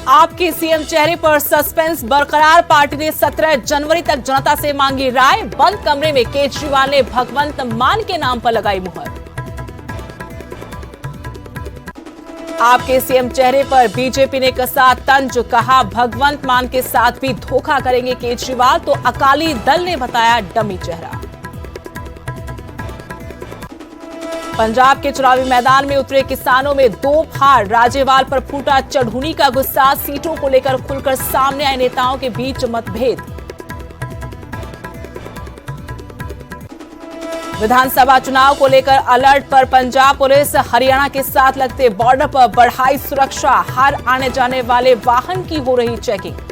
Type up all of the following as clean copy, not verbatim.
आपके सीएम चेहरे पर सस्पेंस बरकरार। पार्टी ने 17 जनवरी तक जनता से मांगी राय। बंद कमरे में केजरीवाल ने भगवंत मान के नाम पर लगाई मुहर। आपके सीएम चेहरे पर बीजेपी ने कसा तंज। कहा भगवंत मान के साथ भी धोखा करेंगे केजरीवाल, तो अकाली दल ने बताया डमी चेहरा। पंजाब के चुनावी मैदान में उतरे किसानों में दो फाड़। राज्यपाल पर फूटा चढ़ूनी का गुस्सा। सीटों को लेकर खुलकर सामने आए नेताओं के बीच मतभेद। विधानसभा चुनाव को लेकर अलर्ट पर पंजाब पुलिस। हरियाणा के साथ लगते बॉर्डर पर बढ़ाई सुरक्षा। हर आने जाने वाले वाहन की हो रही चेकिंग।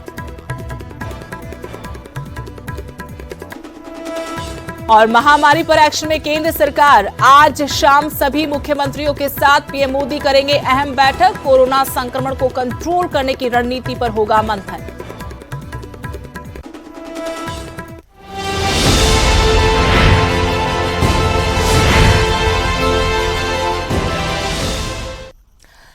और महामारी पर एक्शन में केंद्र सरकार। आज शाम सभी मुख्यमंत्रियों के साथ पीएम मोदी करेंगे अहम बैठक। कोरोना संक्रमण को कंट्रोल करने की रणनीति पर होगा मंथन।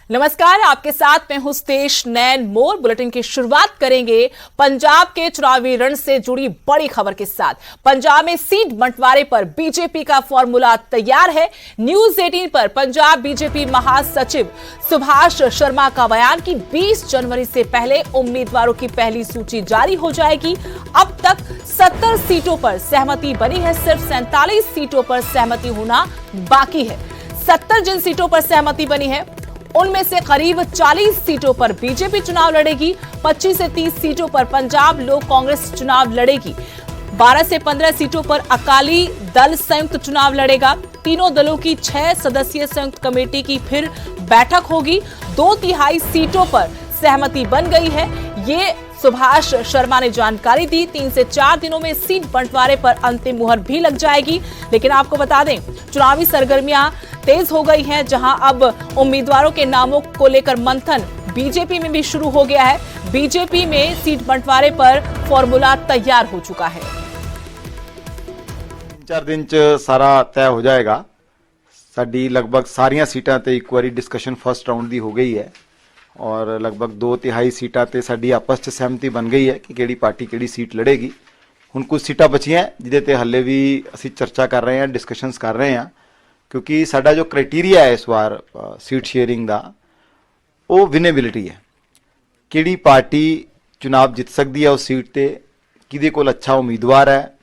नमस्कार, आपके साथ मैं हूं स्तेश नैन मोर। बुलेटिन की शुरुआत करेंगे पंजाब के चुनावी रण से जुड़ी बड़ी खबर के साथ। पंजाब में सीट बंटवारे पर बीजेपी का फॉर्मूला तैयार है। न्यूज 18 पर पंजाब बीजेपी महासचिव सुभाष शर्मा का बयान कि 20 जनवरी से पहले उम्मीदवारों की पहली सूची जारी हो जाएगी। अब तक 70 सीटों पर सहमति बनी है, सिर्फ 47 सीटों पर सहमति होना बाकी है। 70 जिन सीटों पर सहमति बनी है उनमें से करीब 40 सीटों पर बीजेपी चुनाव लड़ेगी। 25 से 30 सीटों पर पंजाब लोक कांग्रेस चुनाव लड़ेगी। 12 से 15 सीटों पर अकाली दल संयुक्त चुनाव लड़ेगा। तीनों दलों की 6 सदस्यीय संयुक्त कमेटी की फिर बैठक होगी। 2/3 सीटों पर सहमति बन गई है, ये सुभाष शर्मा ने जानकारी दी। 3 से 4 दिनों में सीट बंटवारे पर अंतिम मुहर भी लग जाएगी। लेकिन आपको बता दें, चुनावी सरगर्मियां तेज हो गई हैं, जहां अब उम्मीदवारों के नामों को लेकर मंथन बीजेपी में भी शुरू हो गया है। बीजेपी में सीट बंटवारे पर फॉर्मूला तैयार हो चुका है। 4 दिन च सारा तय हो जाएगा। साडी लगभग सारियां सीटां ते एक बारी डिस्कशन फर्स्ट राउंड दी हो गई है और लगभग 2/3 सीटां ते साडी आपस च सहमति बन गई है कि किहड़ी पार्टी किहड़ी सीट लड़ेगी। हुण कुछ सीटां बचियां जिहदे ते हल्ले भी असीं चर्चा कर रहे हैं, डिस्कशनस कर रहे हैं, क्योंकि साडा जो क्राइटेरिया है इस बार सीट शेयरिंग का वो विनेबिलिटी है। किहड़ी पार्टी चुनाव जित सकती है उस सीट ते, किहदे कोल अच्छा उम्मीदवार है,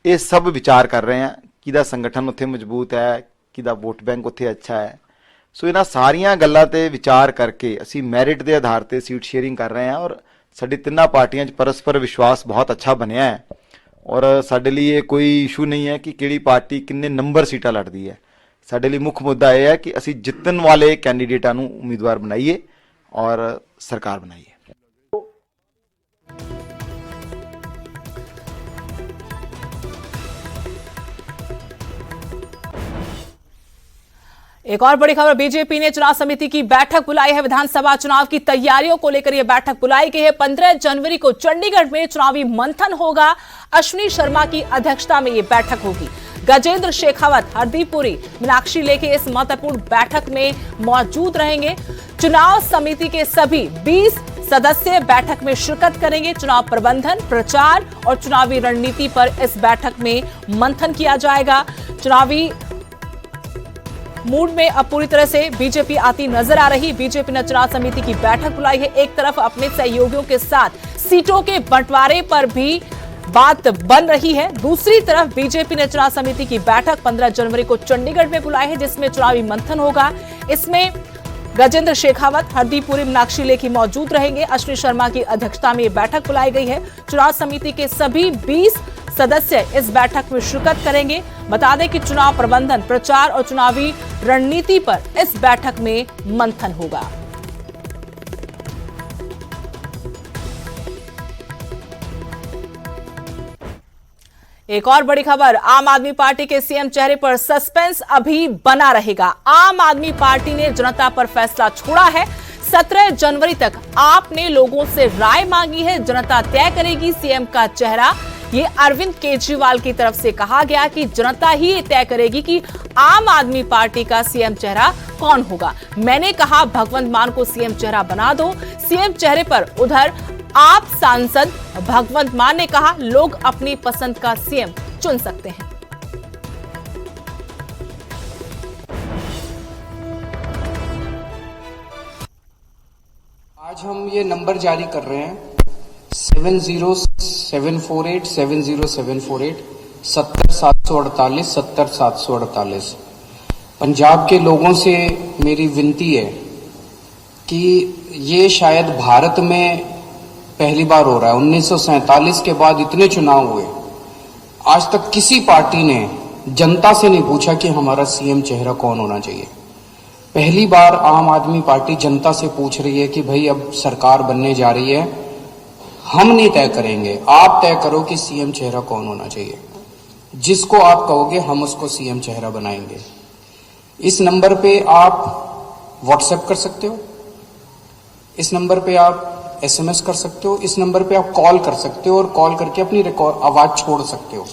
ये सब विचार कर रहे हैं। किहदा संगठन उत्थे मजबूत है, किहदा वोट बैंक उत्थे अच्छा है। सो इन्हां सारियां गल्लां ते विचार करके असीं मैरिट के आधार पर सीट शेयरिंग कर रहे हैं और साडी तिन्नां पार्टियां 'च परस्पर विश्वास बहुत अच्छा बनया है और साडे लिए कोई इशू नहीं है कि किहड़ी पार्टी किन्ने नंबर सीटां लड़दी है। साडे लिए मुख्य मुद्दा यह है कि असीं जितन वाले कैंडीडेटां नूं उम्मीदवार बनाइए और सरकार बनाइए। एक और बड़ी खबर, बीजेपी ने चुनाव समिति की बैठक बुलाई है। विधानसभा चुनाव की तैयारियों को लेकर यह बैठक बुलाई गई है। 15 जनवरी को चंडीगढ़ में चुनावी मंथन होगा। अश्विनी शर्मा की अध्यक्षता में यह बैठक होगी। गजेंद्र शेखावत, हरदीप पुरी, मीनाक्षी लेखी इस महत्वपूर्ण बैठक में मौजूद रहेंगे। चुनाव समिति के सभी 20 सदस्य बैठक में शिरकत करेंगे। चुनाव प्रबंधन, प्रचार और चुनावी रणनीति पर इस बैठक में मंथन किया जाएगा। चुनावी मूड में अब पूरी तरह से बीजेपी आती नजर आ रही। बीजेपी ने चुनाव समिति की बैठक बुलाई है। एक तरफ अपने सहयोगियों के साथ सीटों के बंटवारे पर भी बात बन रही है, दूसरी तरफ बीजेपी ने चुनाव समिति की बैठक 15 जनवरी को चंडीगढ़ में बुलाई है, जिसमें चुनावी मंथन होगा। इसमें गजेंद्र शेखावत, हरदीप पुरी, मीनाक्षी लेखी मौजूद रहेंगे। अश्विनी शर्मा की अध्यक्षता में यह बैठक बुलाई गई है। चुनाव समिति के सभी 20 सदस्य इस बैठक में शिरकत करेंगे। बता दें कि चुनाव प्रबंधन, प्रचार और चुनावी रणनीति पर इस बैठक में मंथन होगा। एक और बड़ी खबर, आम आदमी पार्टी के सीएम चेहरे पर सस्पेंस अभी बना रहेगा। आम आदमी पार्टी ने जनता पर फैसला छोड़ा है। 17 जनवरी तक आपने लोगों से राय मांगी है, जनता तय करेगी सीएम का चेहरा। ये अरविंद केजरीवाल की तरफ से कहा गया कि जनता ही ये तय करेगी कि आम आदमी पार्टी का सीएम चेहरा कौन होगा। मैंने कहा भगवंत मान को सीएम चेहरा बना दो। सीएम चेहरे पर उधर आप सांसद भगवंत मान ने कहा लोग अपनी पसंद का सीएम चुन सकते हैं। आज हम ये नंबर जारी कर रहे हैं 70748 70748 70748 70748। पंजाब के लोगों से मेरी विनती है कि ये शायद भारत में पहली बार हो रहा है। 1947 के बाद इतने चुनाव हुए, आज तक किसी पार्टी ने जनता से नहीं पूछा कि हमारा सीएम चेहरा कौन होना चाहिए। पहली बार आम आदमी पार्टी जनता से पूछ रही है कि भाई अब सरकार बनने जा रही है, हम नहीं तय करेंगे, आप तय करो कि सीएम चेहरा कौन होना चाहिए। जिसको आप कहोगे हम उसको सीएम चेहरा बनाएंगे। इस नंबर पे आप व्हाट्सएप कर सकते हो, इस नंबर पे आप एसएमएस कर सकते हो, इस नंबर पे आप कॉल कर सकते हो और कॉल करके अपनी आवाज छोड़ सकते हो।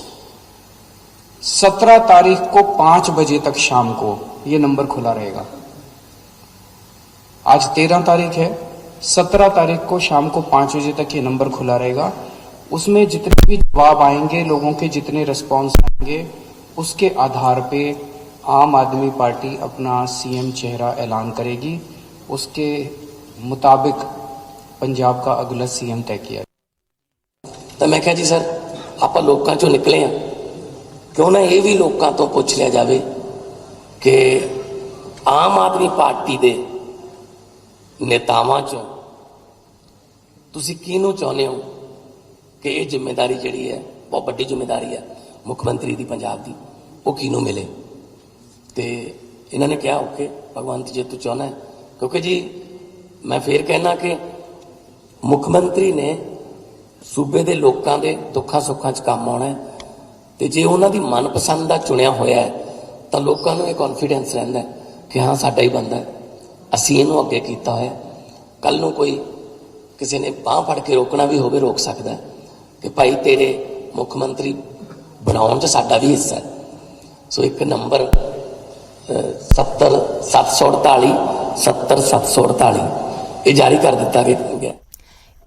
17 तारीख को 5 बजे तक शाम को ये नंबर खुला रहेगा। आज 13 तारीख है, 17 तारीख को शाम को 5 बजे तक ये नंबर खुला रहेगा। उसमें जितने भी जवाब आएंगे, लोगों के जितने रिस्पॉन्स आएंगे, उसके आधार पे आम आदमी पार्टी अपना सीएम चेहरा ऐलान करेगी। उसके मुताबिक पंजाब का अगला सीएम तय किया। तो मैं कहा जी सर आप लोगों चों निकले हैं, क्यों ना ये भी लोगों तो पूछ लिया जाए कि आम आदमी पार्टी दे नेतावां चों तुसीं किहनूं चाहुंदे हो कि ये जिम्मेदारी जिहड़ी है बहुत वड्डी जिम्मेदारी है मुख्यमंत्री दी पंजाब दी, वो किहनूं मिले। तो इन्होंने कहा ओके भगवंत जे तू चाहना है, क्योंकि जी मैं फिर कहना कि मुख्यमंत्री ने सूबे के लोगों के दुखा सुखा च काम आना है, तो जे उन्होंने मनपसंद का चुनिया होया है तो लोगों को यह कॉन्फिडेंस रहिंदा है कि हाँ साडा ही बंदा है, असीं इहनूं अगे कीता होया। कल नूं कोई किसी ने बांह फड़ के रोकना भी होवे रोक सकता है कि भाई तेरे मुख्यमंत्री बनाउण च साडा भी हिस्सा है। सो एक नंबर 70748 70748 ये जारी कर दिता गया।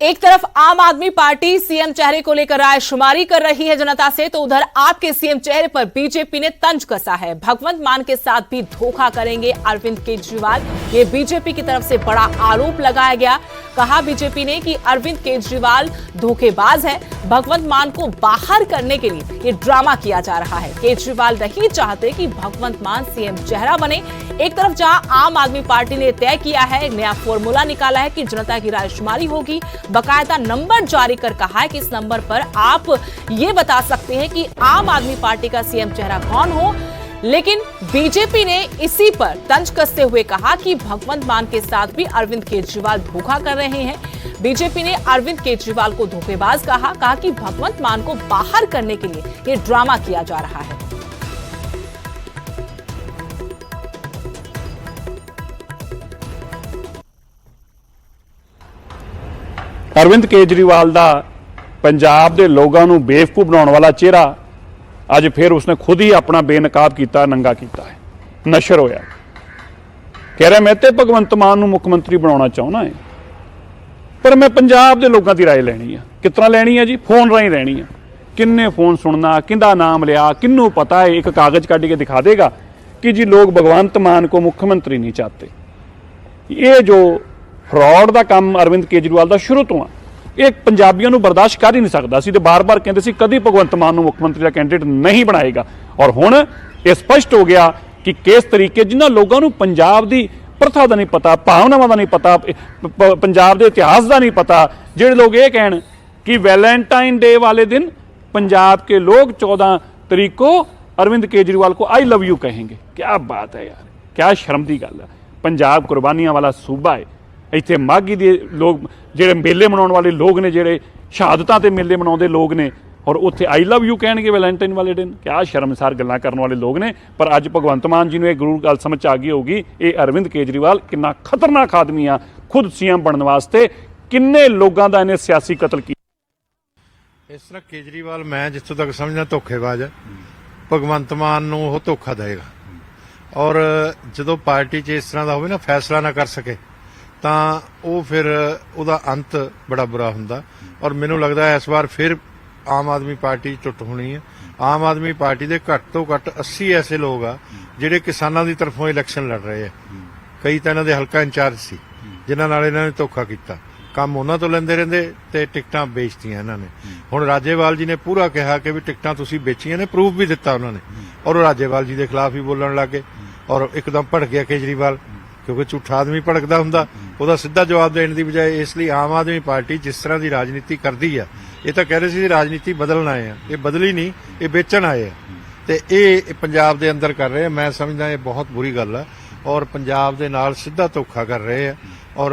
एक तरफ आम आदमी पार्टी सीएम चेहरे को लेकर रायशुमारी कर रही है जनता से, तो उधर आपके सीएम चेहरे पर बीजेपी ने तंज कसा है। भगवंत मान के साथ भी धोखा करेंगे अरविंद केजरीवाल, ये बीजेपी की तरफ से बड़ा आरोप लगाया गया। कहा बीजेपी ने कि अरविंद केजरीवाल धोखेबाज है, भगवंत मान को बाहर करने के लिए ये ड्रामा किया जा रहा है। केजरीवाल नहीं चाहते कि भगवंत मान सीएम चेहरा बने। एक तरफ जहां आम आदमी पार्टी ने तय किया है, नया फॉर्मूला निकाला है कि जनता की रायशुमारी होगी, बाकायदा नंबर जारी कर कहा है कि इस नंबर पर आप ये बता सकते हैं कि आम आदमी पार्टी का सीएम चेहरा कौन हो। लेकिन बीजेपी ने इसी पर तंज कसते हुए कहा कि भगवंत मान के साथ भी अरविंद केजरीवाल धोखा कर रहे हैं। बीजेपी ने अरविंद केजरीवाल को धोखेबाज कहा कि भगवंत मान को बाहर करने के लिए ये ड्रामा किया जा रहा है। अरविंद केजरीवाल का पंजाब के लोगों को बेवकूफ बनाने वाला चेहरा अज फिर उसने खुद ही अपना बेनकाब किया, नंगा किया है, नशर होया। कह रहा मैं तो भगवंत मान को मुख्यमंत्री बनाना चाहना है, पर मैं पंजाब के लोगों की राय लेनी है। कितना लेनी है जी? फोन राही लेनी है। किन्ने फोन सुनना, किंदा नाम लिया, किन्नू पता है, एक कागज कट के दिखा देगा कि जी लोग भगवंत मान को मुख्यमंत्री नहीं चाहते। ये जो फ्रॉड का काम अरविंद केजरीवाल का शुरू तो एक पंजाबियों को बर्दाश्त कर ही नहीं सकता। असीं तो बार बार कहते सी कभी भगवंत मान मुख्यमंत्री का कैंडिडेट नहीं बनाएगा, और हुण ये स्पष्ट हो गया कि किस तरीके जिन्होंने लोगों को पंजाब की प्रथा का नहीं पता, भावनावां का नहीं पता, पंजाब के इतिहास का नहीं पता, जिहड़े लोग ये कहण कि वैलेंटाइन डे वाले दिन पंजाब के लोग 14 तारीख को अरविंद केजरीवाल को आई लव यू कहेंगे। क्या बात है यार, क्या शर्म की गल है। पंजाब कुर्बानियां वाला सूबा है। इत्थे माघी दे लोग जिहड़े मेले मनाउण वाले लोग ने, जिहड़े शहादतां ते मेले मनाउंदे लोग ने, और उत्थे आई लव यू कहणगे वैलेंटाइन वाले दिन। क्या शर्मसार गल्लां करन वाले लोग ने। पर अज भगवंत मान जी नूं ये जरूर गल समझ आ गई होगी, ये अरविंद केजरीवाल कितना खतरनाक आदमी आ, खुद सीएम बनने वास्ते किन्ने लोगों का इन्हें सियासी कतल किया। ਇਸ ਤਰ੍ਹਾਂ ਕੇਜਰੀਵਾਲ ਮੈਂ ਜਿੱਥੋਂ ਤੱਕ ਸਮਝਦਾ ਧੋਖੇਬਾਜ਼ ਹੈ। ਭਗਵੰਤ ਮਾਨ ਨੂੰ ਉਹ ਧੋਖਾ ਦੇਗਾ ਔਰ ਜਦੋਂ ਪਾਰਟੀ 'ਚ ਇਸ ਤਰ੍ਹਾਂ ਦਾ ਹੋਵੇ ਨਾ ਫੈਸਲਾ ਨਾ ਕਰ ਸਕੇ ਤਾਂ ਉਹ ਫਿਰ ਉਹਦਾ ਅੰਤ ਬੜਾ ਬੁਰਾ ਹੁੰਦਾ। ਔਰ ਮੈਨੂੰ ਲੱਗਦਾ ਇਸ ਵਾਰ ਫਿਰ ਆਮ ਆਦਮੀ ਪਾਰਟੀ ਟੁੱਟ ਹੋਣੀ ਹੈ। ਆਮ ਆਦਮੀ ਪਾਰਟੀ ਦੇ ਘੱਟ ਤੋਂ ਘੱਟ 80 ਐਸੇ ਲੋਕ ਆ ਜਿਹੜੇ ਕਿਸਾਨਾਂ ਦੀ ਤਰਫੋਂ ਇਲੈਕਸ਼ਨ ਲੜ ਰਹੇ ਆ। ਕਈ ਤਾਂ ਇਹਨਾਂ ਦੇ ਹਲਕਾ ਇੰਚਾਰਜ ਸੀ ਜਿਨ੍ਹਾਂ ਨਾਲ ਇਹਨਾਂ ਨੇ ਧੋਖਾ ਕੀਤਾ, ਕੰਮ ਉਹਨਾਂ ਤੋਂ ਲੈਂਦੇ ਰਹਿੰਦੇ ਤੇ ਟਿਕਟਾਂ ਵੇਚਤੀਆਂ ਇਹਨਾਂ ਨੇ। ਹੁਣ ਰਾਜੇਵਾਲ ਜੀ ਨੇ ਪੂਰਾ ਕਿਹਾ ਕਿ ਵੀ ਟਿਕਟਾਂ ਤੁਸੀਂ ਵੇਚੀਆਂ ਨੇ, ਪ੍ਰੂਫ ਵੀ ਦਿੱਤਾ ਉਹਨਾਂ ਨੇ ਔਰ ਉਹ ਰਾਜੇਵਾਲ ਜੀ ਦੇ ਖਿਲਾਫ ਹੀ ਬੋਲਣ ਲੱਗੇ ਔਰ ਇੱਕਦਮ ਭੜਕ ਗਿਆ ਕੇਜਰੀਵਾਲ, ਕਿਉਂਕਿ ਝੂਠਾ ਆਦਮੀ ਭੜਕਦਾ ਹੁੰਦਾ, ਉਹਦਾ ਸਿੱਧਾ ਜਵਾਬ ਦੇਣ ਦੀ ਬਜਾਏ। ਇਸ ਲਈ ਆਮ ਆਦਮੀ ਪਾਰਟੀ ਜਿਸ ਤਰ੍ਹਾਂ ਦੀ ਰਾਜਨੀਤੀ ਕਰਦੀ ਆ, ਇਹ ਤਾਂ ਕਹਿ ਰਹੇ ਸੀ ਰਾਜਨੀਤੀ ਬਦਲਣ ਆਏ ਆ, ਇਹ ਬਦਲੀ ਨਹੀਂ, ਇਹ ਵੇਚਣ ਆਏ ਆ ਤੇ ਇਹ ਪੰਜਾਬ ਦੇ ਅੰਦਰ ਕਰ ਰਹੇ ਆ। ਮੈਂ ਸਮਝਦਾ ਇਹ ਬਹੁਤ ਬੁਰੀ ਗੱਲ ਆ ਔਰ ਪੰਜਾਬ ਦੇ ਨਾਲ ਸਿੱਧਾ ਧੋਖਾ ਕਰ ਰਹੇ ਆ ਔਰ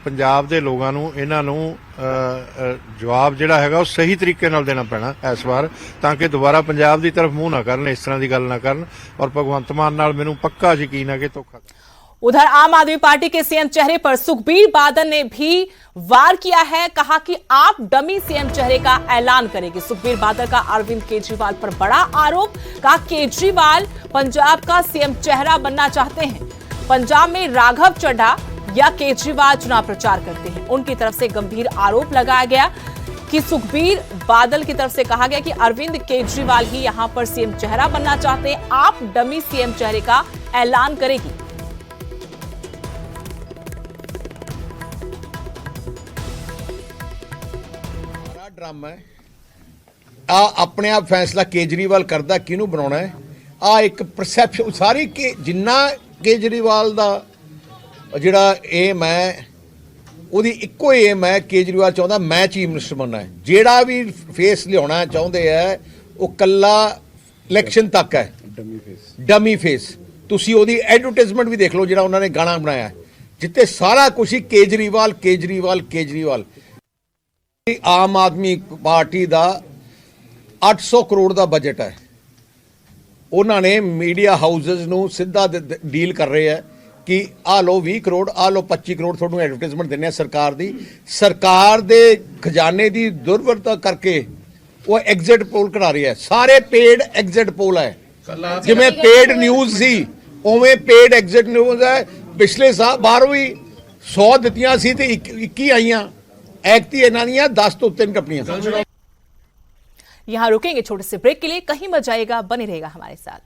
ਪੰਜਾਬ ਦੇ ਲੋਕਾਂ ਨੂੰ ਇਹਨਾਂ ਨੂੰ ਜਵਾਬ ਜਿਹੜਾ ਹੈਗਾ ਉਹ ਸਹੀ ਤਰੀਕੇ ਨਾਲ ਦੇਣਾ ਪੈਣਾ ਇਸ ਵਾਰ, ਤਾਂ ਕਿ ਦੁਬਾਰਾ ਪੰਜਾਬ ਦੀ ਤਰਫ ਮੂੰਹ ਨਾ ਕਰਨ, ਇਸ ਤਰ੍ਹਾਂ ਦੀ ਗੱਲ ਨਾ ਕਰਨ। ਔਰ ਭਗਵੰਤ ਮਾਨ ਨਾਲ ਮੈਨੂੰ ਪੱਕਾ ਯਕੀਨ है कि धोखा। उधर आम आदमी पार्टी के सीएम चेहरे पर सुखबीर बादल ने भी वार किया है, कहा कि आप डमी सीएम चेहरे का ऐलान करेंगे। सुखबीर बादल का अरविंद केजरीवाल पर बड़ा आरोप, कहा केजरीवाल पंजाब का सीएम चेहरा बनना चाहते हैं। पंजाब में राघव चड्ढा या केजरीवाल चुनाव प्रचार करते हैं। उनकी तरफ से गंभीर आरोप लगाया गया कि सुखबीर बादल की तरफ से कहा गया कि अरविंद केजरीवाल ही यहां पर सीएम चेहरा बनना चाहते हैं, आप डमी सीएम चेहरे का ऐलान करेगी। ड्रामा है आ अपने आप फैसला केजरीवाल करता किनू बनाना है। आ एक परसैप्शन सारी के जिन्ना केजरीवाल दा जिहड़ा एम है ਉਹਦੀ ਇੱਕੋ ਏਮ ਹੈ केजरीवाल ਚਾਹੁੰਦਾ ਮੈਂ ਚੀਫ ਮਿਨਿਸਟਰ ਬਣਨਾ ਹੈ। ਜਿਹੜਾ ਵੀ ਫੇਸ ਲਿਆਉਣਾ ਚਾਹੁੰਦੇ ਹੈ ਉਹ ਕੱਲਾ ਇਲੈਕਸ਼ਨ ਤੱਕ ਹੈ, ਡਮੀ ਫੇਸ। ਤੁਸੀਂ ਉਹਦੀ ਐਡਵਰਟਾਈਜ਼ਮੈਂਟ ਵੀ ਦੇਖ ਲਓ ਜਿਹੜਾ ਉਹਨਾਂ ਨੇ ਗਾਣਾ ਬਣਾਇਆ ਜਿੱਤੇ ਸਾਰਾ ਕੁਝ ਹੀ केजरीवाल केजरीवाल केजरीवाल। ਆਮ ਆਦਮੀ ਪਾਰਟੀ ਦਾ 800 ਕਰੋੜ ਦਾ ਬਜਟ ਹੈ। ਉਹਨਾਂ ਨੇ ਮੀਡੀਆ ਹਾਊਸਸ ਨੂੰ ਸਿੱਧਾ ਡੀਲ ਕਰ ਰਹੇ ਹੈ कि आ लो 20 करोड़ आ लो 25 करोड़ थोड़ू एडवरटाइजमेंट देने सरकार दे खजाने की दुर्वरता करके वो एग्जिट पोल करा रही है। सारे पेड एग्जिट पोल है, जिवें पेड न्यूज़ सी उवें पेड एग्जिट न्यूज़ है। पिछले साल 12 100 दित्तियां सी ते 21 आईयां, ऐकती इन्हां दियां 10 तो 3 कंपनियां। यहां रुकेंगे छोटे से ब्रेक के लिए, कहीं मत जाइएगा, बने रहेगा हमारे साथ।